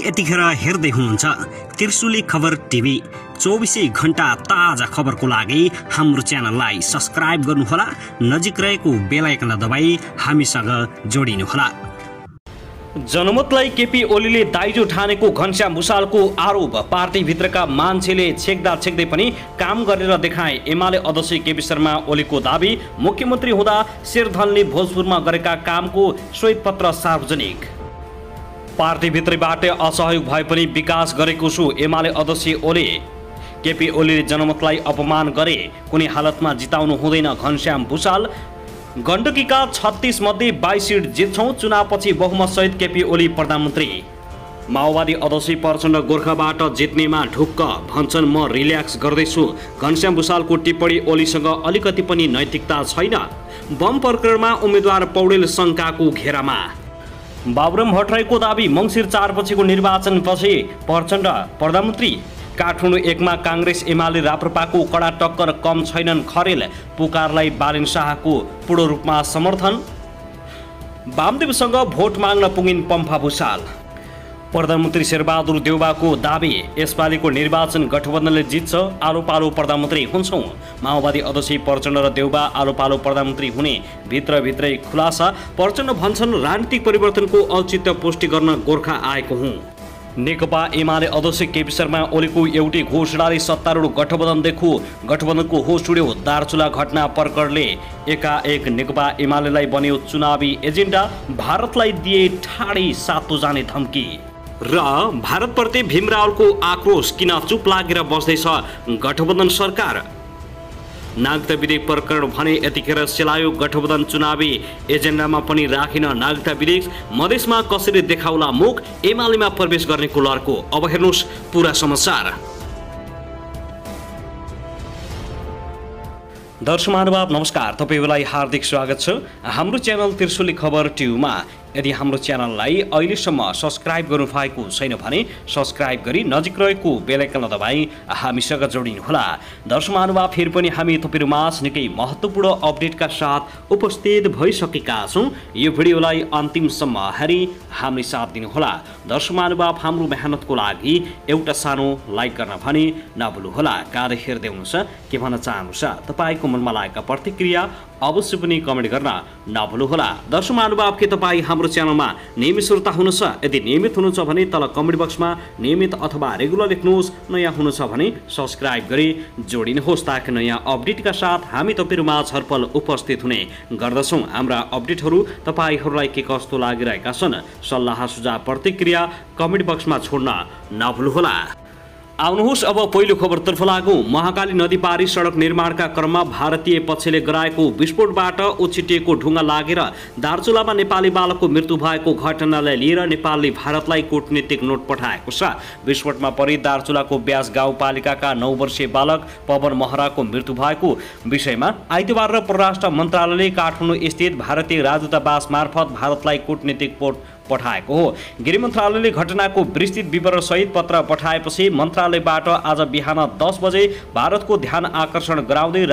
यतिखेर हेर्दै हुनुहुन्छ त्रिशुली खबर टिभी। 24 घण्टा ताजा खबरको लागि हाम्रो च्यानललाई सब्स्क्राइब गर्नुहोला, नजिक रहेको बेल आइकन दबाई हामीसँग जोडिनुहोला। जनमतलाई केपी ओलीले दाइजो ठानेको घनश्याम भुसालको आरोप। पार्टीभित्रका मान्छेले छेक्दै पनि काम गरेर देखाए। एमाले अध्यक्ष केपी शर्मा ओलीको दाबी। मुख्यमन्त्री हुँदा शेरधनले भोजपुरमा गरेका कामको श्वेतपत्र सार्वजनिक। पार्टीभित्रबाट असहयोग भए पनि विकास गरेको छु। एमाले अध्यक्ष ओली। केपी ओलीले जनमतलाई अपमान गरे, कुनै हालतमा जिताउनु हुँदैन। घनश्याम भुसाल। गण्डकीका 36 मध्ये 22 सिट जित्छौं। चुनावपछि बहुमत सहित केपी ओली प्रधानमन्त्री। माओवादी अध्यक्ष प्रचण्ड गोर्खाबाट जित्नेमा ढुक्क, भन्छन् म रिल्याक्स गर्दैछु। घनश्याम भुसालको टिप्पणी। ओलीसँग अलिकति पनि नैतिकता छैन। बम प्रकरणमा उम्मेद्वार पौडेल शङ्काको घेरामा। बाबुराम भट्टराईको दाबी। मङ्सिर 4 पछिको निर्वाचनपछि प्रचण्ड प्रधानमन्त्री। काठमाडौँ 1 मा काङ्ग्रेस एमाले राप्रपाको कडा टक्कर, कम छैनन् खरेल। पुकारलाई बालेन शाहको पूर्ण रूपमा समर्थन। वामदेवसँग भोट माग्न पुगिन् पम्फा भुसाल। प्रधानमन्त्री शेरबहादुर देउवाको दाबी। यसपालिको निर्वाचन गठबन्धनले जित्छ, आलो पालो प्रधानमन्त्री हुन्छौं। माओवादी अध्यक्ष प्रचण्ड र देउवा आलो पालो प्रधानमन्त्री हुने भित्रभित्रै खुलासा। प्रचण्ड भन्छन् राजनीतिक परिवर्तनको औचित्य पुष्टि गर्न गोर्खा आएको हुँ। नेकपा एमाले अध्यक्ष केपी शर्मा ओलीको एउटै घोषणाले सत्तारूढ गठबन्धनको होस उड्यो। दार्चुला घटना प्रकरणले एकाएक नेकपा एमालेलाई बन्यो चुनावी एजेन्डा। भारतलाई दिए ठाडी सातो जाने धम्की। र भारतप्रति भीम रावलको आक्रोश। किन चुप लागेर बस्दैछ गठबन्धन सरकार? नागरिकता विधेयक प्रकरण भने यतिखेर सेलायो गठबन्धन। चुनावी एजेन्डामा पनि राखिन नागरिकता विधेयक। मधेसमा कसरी देखाउला मुख? एमालेमा प्रवेश गर्नेको लर्को। अब हेर्नुहोस् पूरा समाचार। दर्शक महानुभाव नमस्कार, तपाईलाई हार्दिक स्वागत छ हाम्रो च्यानल त्रिशुली खबर टिभीमा। यदि हाम्रो च्यानललाई अहिलेसम्म सब्स्क्राइब गर्नुभएको छैन भने सब्स्क्राइब गरी नजिक रहेको बेल आइकन दबाई हामीसँग जोडिनुहोला। दर्शक महानुभाव फेरि पनि हामी तपाईहरुमाझ निकै महत्त्वपूर्ण अपडेटका साथ उपस्थित भइसकेका छौं। यो भिडियोलाई अन्तिमसम्म हेरी हामी साथ दिनुहोला। दर्शक महानुभाव हाम्रो मेहनतको लागि एउटा सानो लाइक गर्न भने नभुल्नुहोला। कार्य हेर्दै हुनुहुन्छ के भन्न चाहनुहुन्छ तपाईको मनमा लागेका प्रतिक्रिया अवश्य पनि कमेन्ट गर्न नभुल्नुहोला। दर्शक महानुभाव के तपाईँ हाम्रो च्यानलमा नियमित श्रोता हुनुहुन्छ? यदि नियमित हुनुहुन्छ भने तल कमेन्ट बक्समा नियमित अथवा रेगुलर लेख्नुहोस्। नयाँ हुनुहुन्छ भने सब्स्क्राइब गरी जोडिनुहोस् ताकि नयाँ अपडेटका साथ हामी तपाईहरुमा छलफल उपस्थित हुने गर्दछौँ। हाम्रा अपडेटहरू तपाईहरूलाई के कस्तो लागिरहेका छन् सल्लाह सुझाव प्रतिक्रिया कमेन्ट बक्समा छोड्न नभुल्नुहोला। आउनुहोस् अब पहिलो खबरतर्फ लागौं। महाकाली नदी पारी सडक निर्माणका क्रममा भारतीय पक्षले गराएको विस्फोटबाट उछिटिएको ढुङ्गा लागेर दार्चुलामा नेपाली बालकको मृत्यु भएको घटनालाई लिएर नेपालले भारतलाई कूटनीतिक नोट पठाएको छ। विस्फोटमा परि दार्चुलाको ब्यास गाउँपालिकाका 9 वर्षीय बालक पवन महराको मृत्यु भएको विषयमा आइतबार र परराष्ट्र मन्त्रालयले काठमाडौँ स्थित भारतीय राजदूतावास मार्फत भारतलाई कूटनीतिक पठाएको हो। गृह मन्त्रालयले घटनाको विस्तृत विवरण सहित पत्र पठाएपछि मन्त्रालयबाट आज बिहान 10 बजे भारतको ध्यान आकर्षण गराउँदै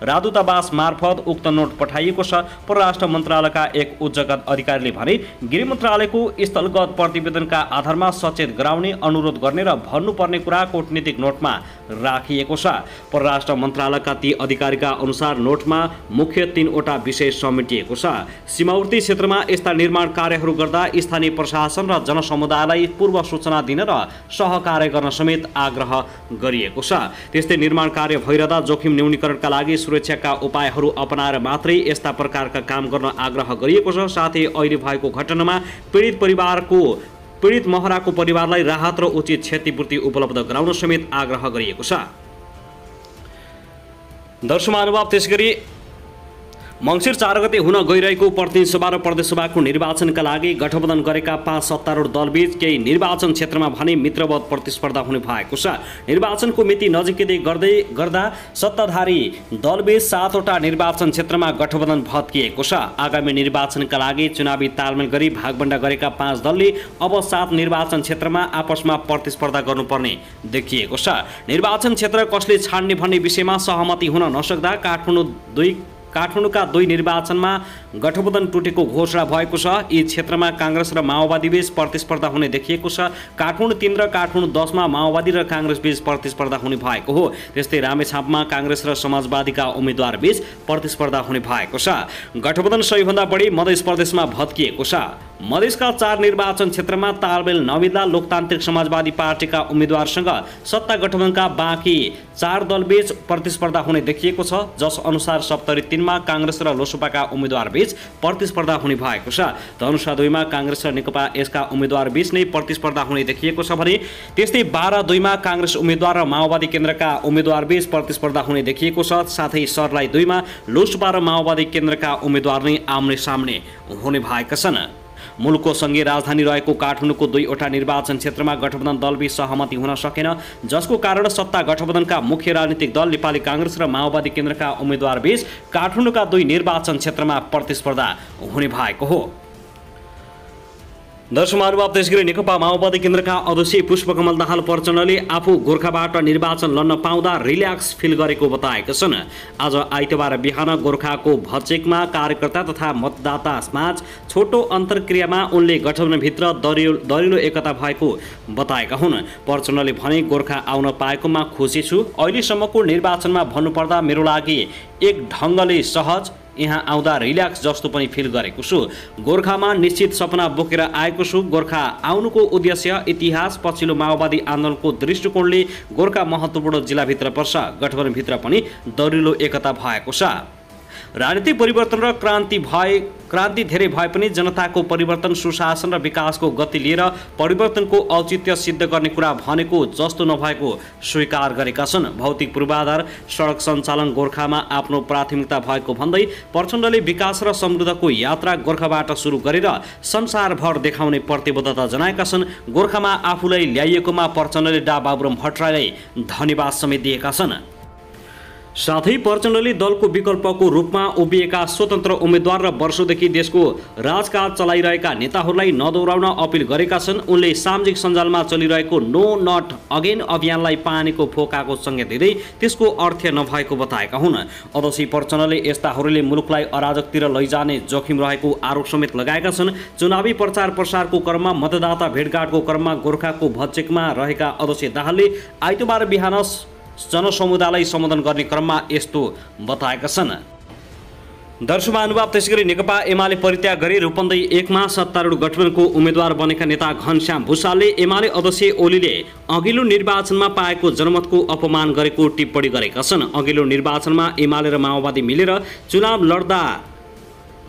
राजदूतावास मार्फत उक्त नोट पठाइएको छ। परराष्ट्र मन्त्रालयका एक उच्चगत अधिकारीले भने गृह मन्त्रालयको स्थलगत प्रतिवेदनका आधारमा सचेत गराउने अनुरोध गर्ने र भन्नुपर्ने कुरा कूटनीतिक नोटमा राखिएको छ। परराष्ट्र मन्त्रालयका ती अधिकारीका अनुसार नोटमा मुख्य 3 वटा विषय समेटिएको छ। सीमावर्ती क्षेत्रमा यस्ता निर्माण कार्यहरू गर्दा स्थानीय प्रशासन र जनसमुदायलाई पूर्व सूचना दिन र सहकार्य गर्न समेत आग्रह गरिएको छ। त्यस्तै निर्माण कार्य भइरहँदा जोखिम न्यूनीकरणका लागि सुरक्षाका उपायहरू अपनाएर मात्रै यस्ता प्रकारका काम गर्न आग्रह गरिएको छ। साथै अहिले भएको घटनामा पीडित महराको परिवारलाई राहत र उचित क्षतिपूर्ति उपलब्ध गराउन समेत आग्रह गरिएको छ। दर्शक महानुभाव त्यसगरी मङ्सिर 4 गते हुन गइरहेको प्रतिनिधि सभा र प्रदेश सभाको निर्वाचनका लागि गठबन्धन गरेका 5 सत्तारूढ दलबीच केही निर्वाचन क्षेत्रमा भने मित्रवत प्रतिस्पर्धा हुने भएको छ। निर्वाचनको मिति नजिकै गर्दा सत्ताधारी दलबीच 7 वटा निर्वाचन क्षेत्रमा गठबन्धन भत्किएको छ। आगामी निर्वाचनका लागि चुनावी तालमेल गरी भागबण्डा गरेका 5 दलले अब 7 निर्वाचन क्षेत्रमा आपसमा प्रतिस्पर्धा गर्नुपर्ने देखिएको छ। निर्वाचन क्षेत्र कसले छाड्ने भन्ने विषयमा सहमति हुन नसक्दा काठमाडौँ 2 काठमाडौँका 2 निर्वाचनमा गठबन्धन टुटेको घोषणा भएको छ। यी क्षेत्रमा काङ्ग्रेस र माओवादीबीच प्रतिस्पर्धा हुने देखिएको छ। काठमाडौँ 3 र काठमाडौँ 10 मा माओवादी र काङ्ग्रेसबीच प्रतिस्पर्धा हुने भएको हो। त्यस्तै रामेछापमा काङ्ग्रेस र समाजवादीका उम्मेद्वारबीच प्रतिस्पर्धा हुने भएको छ। गठबन्धन सबैभन्दा बढी मध्य प्रदेशमा भत्किएको छ। मधेसका 4 निर्वाचन क्षेत्रमा तालमेल नमिल्दा लोकतान्त्रिक समाजवादी पार्टीका उम्मेद्वारसँग सत्ता गठबन्धनका बाँकी 4 दलबीच प्रतिस्पर्धा हुने देखिएको छ, जस अनुसार सप्तरी 3 मा काङ्ग्रेस र लोसपाका उम्मेद्वारबीच प्रतिस्पर्धा हुने भएको छ। धनुषा 2 मा काङ्ग्रेस र नेकपा यसका उम्मेद्वारबीच नै प्रतिस्पर्धा हुने देखिएको छ भने त्यस्तै 12-2 मा काङ्ग्रेस उम्मेद्वार र माओवादी केन्द्रका उम्मेद्वारबीच प्रतिस्पर्धा हुने देखिएको छ। साथै सर्लाही 2 मा लोसपा र माओवादी केन्द्रका उम्मेद्वार नै आम्ने सामने हुने भएका छन्। मुलुकको सङ्घीय राजधानी रहेको काठमाडौँको 2वटा निर्वाचन क्षेत्रमा गठबन्धन दलबीच सहमति हुन सकेन, जसको कारण सत्ता गठबन्धनका मुख्य राजनीतिक दल नेपाली काङ्ग्रेस र माओवादी केन्द्रका उम्मेद्वारबीच काठमाडौँका 2 निर्वाचन क्षेत्रमा प्रतिस्पर्धा हुने भएको हो। दर्शक महानुभाव, त्यसगरी नेकपा माओवादी केन्द्रका अध्यक्ष पुष्पकमल दाहाल प्रचण्डले आफू गोर्खाबाट निर्वाचन लड्न पाउँदा रिल्याक्स फिल गरेको बताएका छन्। आज आइतबार बिहान गोर्खाको भचेकमा कार्यकर्ता तथा मतदाता माझ छोटो अन्तर्क्रियामा उनले गठबन्धनभित्र दरिलो एकता भएको बताएका हुन्। प्रचण्डले भने, गोर्खा आउन पाएकोमा खुसी छु। अहिलेसम्मको निर्वाचनमा भन्नुपर्दा मेरो लागि एक ढङ्गले सहज, यहाँ आउँदा रिल्याक्स जस्तो पनि फिल गरेको छु। गोर्खामा निश्चित सपना बोकेर आएको छु। गोर्खा आउनुको उद्देश्य, इतिहास, पछिल्लो माओवादी आन्दोलनको दृष्टिकोणले गोर्खा महत्त्वपूर्ण जिल्लाभित्र पर्छ। गठबन्धनभित्र पनि दरिलो एकता भएको छ। राजनीतिक परिवर्तन र क्रान्ति धेरै भए पनि जनताको परिवर्तन, सुशासन र विकासको गति लिएर परिवर्तनको औचित्य सिद्ध गर्ने कुरा भनेको जस्तो नभएको स्वीकार गरेका छन्। भौतिक पूर्वाधार, सडक सञ्चालन गोर्खामा आफ्नो प्राथमिकता भएको भन्दै प्रचण्डले विकास र समृद्धको यात्रा गोर्खाबाट सुरु गरेर संसारभर देखाउने प्रतिबद्धता जनाएका छन्। गोर्खामा आफूलाई ल्याइएकोमा प्रचण्डले डा बाबुराम भट्टराईलाई धन्यवाद समेत दिएका छन्। साथै प्रचण्डले दलको विकल्पको रूपमा उभिएका स्वतन्त्र उम्मेद्वार र वर्षौंदेखि देशको राजकाज चलाइरहेका नेताहरूलाई नदोहोर्याउन अपिल गरेका छन्। उनले सामाजिक सञ्जालमा चलिरहेको नो नट अगेन अभियानलाई पानीको फोकाको संकेत दिँदै त्यसको अर्थ नभएको बताएका हुन्। अध्यक्ष प्रचण्डले यस्ताहरूले मुलुकलाई अराजकतिर लैजाने जोखिम रहेको आरोप समेत लगाएका छन्। चुनावी प्रचार प्रसारको क्रममा मतदाता भेटघाटको क्रममा गोर्खाको भचेकमा रहेका अध्यक्ष दाहालले आइतबार बिहान जनसमुदायलाई सम्बोधन गर्ने क्रममा यस्तो बताएका छन्। दर्शक महानुभाव, त्यसैगरी नेकपा एमाले परित्याग गरी रूपन्देही 1 मा सत्तारूढ गठबन्धनको उम्मेद्वार बनेका नेता घनश्याम भुसालले एमाले अध्यक्ष ओलीले अघिल्लो निर्वाचनमा पाएको जनमतको अपमान गरेको टिप्पणी गरेका छन्। अघिल्लो निर्वाचनमा एमाले र माओवादी मिलेर चुनाव लड्दा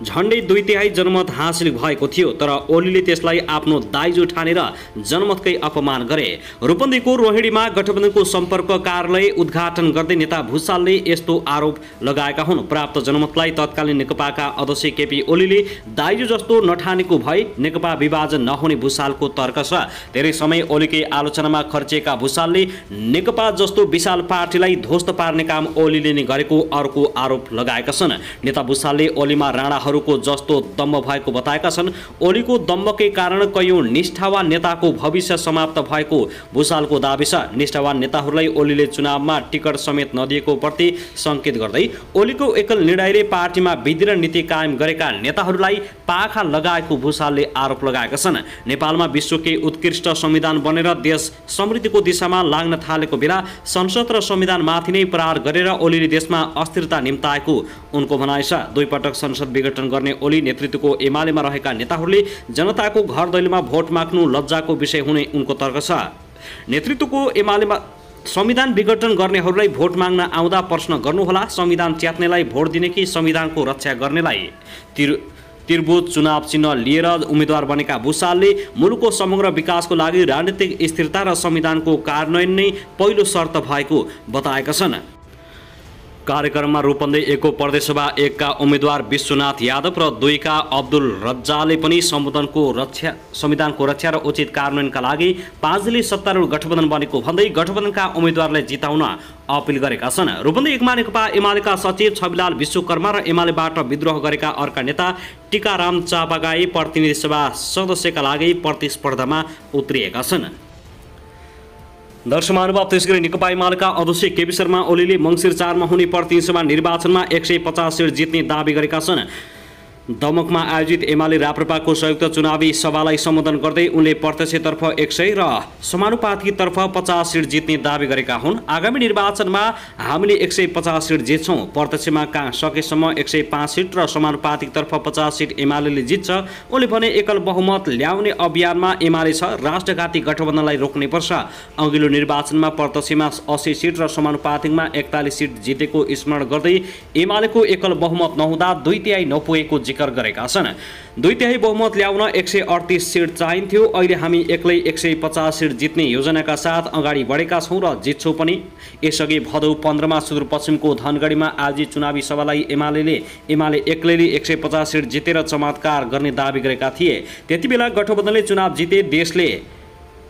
झण्डै 2/3 जनमत हासिल भएको थियो, तर ओलीले त्यसलाई आफ्नो दाइजो ठानेर जनमतकै अपमान गरे। रूपन्देहीको रोहिणीमा गठबन्धनको सम्पर्क कार्यालय उद्घाटन गर्दै नेता भुसालले यस्तो आरोप लगाएका हुन्। प्राप्त जनमतलाई तत्कालीन नेकपाका अध्यक्ष केपी ओलीले दाइजो जस्तो नठानेको भए नेकपा विभाजन नहुने भुसालको तर्क छ। धेरै समय ओलीकै आलोचनामा खर्चिएका भुसालले नेकपा जस्तो विशाल पार्टीलाई ध्वस्त पार्ने काम ओलीले नै गरेको अर्को आरोप लगाएका छन्। नेता भुसालले ओलीमा राणाहरूको जस्तो दम्भ भएको बताएका छन्। ओलीको दम्भकै कारण कयौं निष्ठावान नेताको भविष्य समाप्त भएको भुसालको दाबी छ। निष्ठावान नेताहरूलाई ओलीले चुनावमा टिकट समेत नदिएको प्रति संकेत गर्दै ओलीको एकल निर्णयले पार्टीमा विधि र नीति कायम गरेका नेताहरूलाई पाखा लगाएको भुसालले आरोप लगाएका छन्। नेपालमा विश्वकै उत्कृष्ट संविधान बनेर देश समृद्धिको दिशामा लाग्न थालेको बेला संसद र संविधानमाथि नै प्रहार गरेर ओलीले देशमा अस्थिरता निम्ताएको उनको भनाइ छ। 2 पटक संसद विघटन गर्ने ओली नेतृत्वको एमालेमा रहेका नेताहरूले जनताको घर दैलोमा भोट माग्नु लज्जाको विषय हुने उनको तर्क छ। नेतृत्वको एमालेमा संविधान विघटन गर्नेहरूलाई भोट माग्न आउँदा प्रश्न गर्नुहोला, संविधान च्यात्नेलाई भोट दिने कि संविधानको रक्षा गर्नेलाई। त्रिभुज चुनाव चिन्ह लिएर उम्मेद्वार बनेका भुसालले मुलुकको समग्र विकासको लागि राजनीतिक स्थिरता र संविधानको कार्यान्वयन नै पहिलो शर्त भएको बताएका छन्। कार्यक्रममा रूपन्देही 1 को प्रदेशसभा 1 का उम्मेद्वार विश्वनाथ यादव र 2 का अब्दुल रज्जाले पनि संविधानको रक्षा र उचित कार्यान्वयनका लागि पाँचले सत्तारूढ गठबन्धन बनेको भन्दै गठबन्धनका उम्मेद्वारलाई जिताउन अपिल गरेका छन्। रूपन्देही 1 मा नेकपा एमालेका सचिव छविलाल विश्वकर्मा र एमालेबाट विद्रोह गरेका अर्का नेता टीकाराम चापागाई प्रतिनिधि सभा सदस्यका लागि प्रतिस्पर्धामा उत्रिएका छन्। दर्शक महानुभाव, त्यसगरी नेकपा एमालेका अध्यक्ष केपी शर्मा ओलीले मङ्सिर 4 मा हुने प्रतिनिधि सभा निर्वाचनमा 150 सिट जित्ने दावी गरेका छन्। दमकमा आयोजित एमाले राप्रपाको संयुक्त चुनावी सभालाई सम्बोधन गर्दै उनले प्रत्यक्षतर्फ 100 र समानुपातिकतर्फ 50 सिट जित्ने दावी गरेका हुन्। आगामी निर्वाचनमा हामीले 150 सिट जित्छौँ। प्रत्यक्षमा कहाँ सकेसम्म 105 सिट र समानुपातिकतर्फ 50 सिट एमाले जित्छ। उनले भने एकल बहुमत ल्याउने अभियानमा एमाले छ, राष्ट्रघाती गठबन्धनलाई रोक्नुपर्छ। अघिल्लो निर्वाचनमा प्रत्यक्षमा 80 सिट र समानुपातिकमा 41 सिट जितेको स्मरण गर्दै एमालेको एकल बहुमत नहुँदा 2/3 नपुगेको जिक्र गरेका छन्। 2/3 बहुमत ल्याउन 138 सिट चाहिन्थ्यो। अहिले हामी एक्लै 150 सिट जित्ने योजनाका साथ अगाडि बढेका छौँ र जित्छौँ पनि। यसअघि भदौ 15 मा सुदूरपश्चिमको धनगढीमा आयोजित चुनावी सभालाई एमाले एक्लैले 150 सिट जितेर चमत्कार गर्ने दावी गरेका थिए। त्यतिबेला गठबन्धनले चुनाव जिते देशले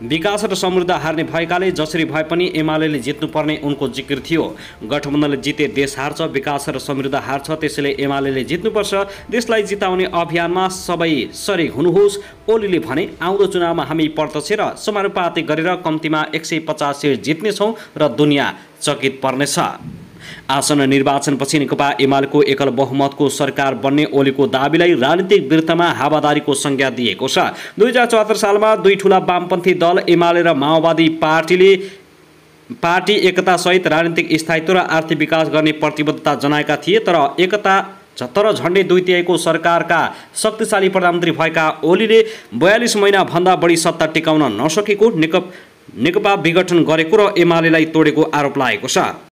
विकास र समृद्ध हार्ने भएकाले जसरी भए पनि एमाले जित्नुपर्ने उनको जिकिर थियो। गठबन्धनले जिते देश हार्छ, विकास र समृद्ध हार्छ, त्यसैले एमाले जित्नुपर्छ। देशलाई जिताउने अभियानमा सबै सरिक हुनुहोस्। ओलीले भने आउँदो चुनावमा हामी प्रत्यक्ष र समानुपातिक गरेर कम्तीमा 150 सिट जित्नेछौँ र दुनियाँ चकित पर्नेछ। आसन्न निर्वाचनपछि नेकपा एमालेको एकल बहुमतको सरकार बन्ने ओलीको दावीलाई राजनीतिक वृत्तमा हावादारीको संज्ञा दिएको छ। 2074 सालमा दुई ठूला वामपन्थी दल एमाले र माओवादी पार्टी एकतासहित राजनीतिक स्थायित्व र आर्थिक विकास गर्ने प्रतिबद्धता जनाएका थिए। तर झण्डै 2/3 को सरकारका शक्तिशाली प्रधानमन्त्री भएका ओलीले 42 महिना भन्दा बढी सत्ता टिकाउन नसकेको, नेकपा विघटन गरेको र एमालेलाई तोडेको आरोप लागेको छ।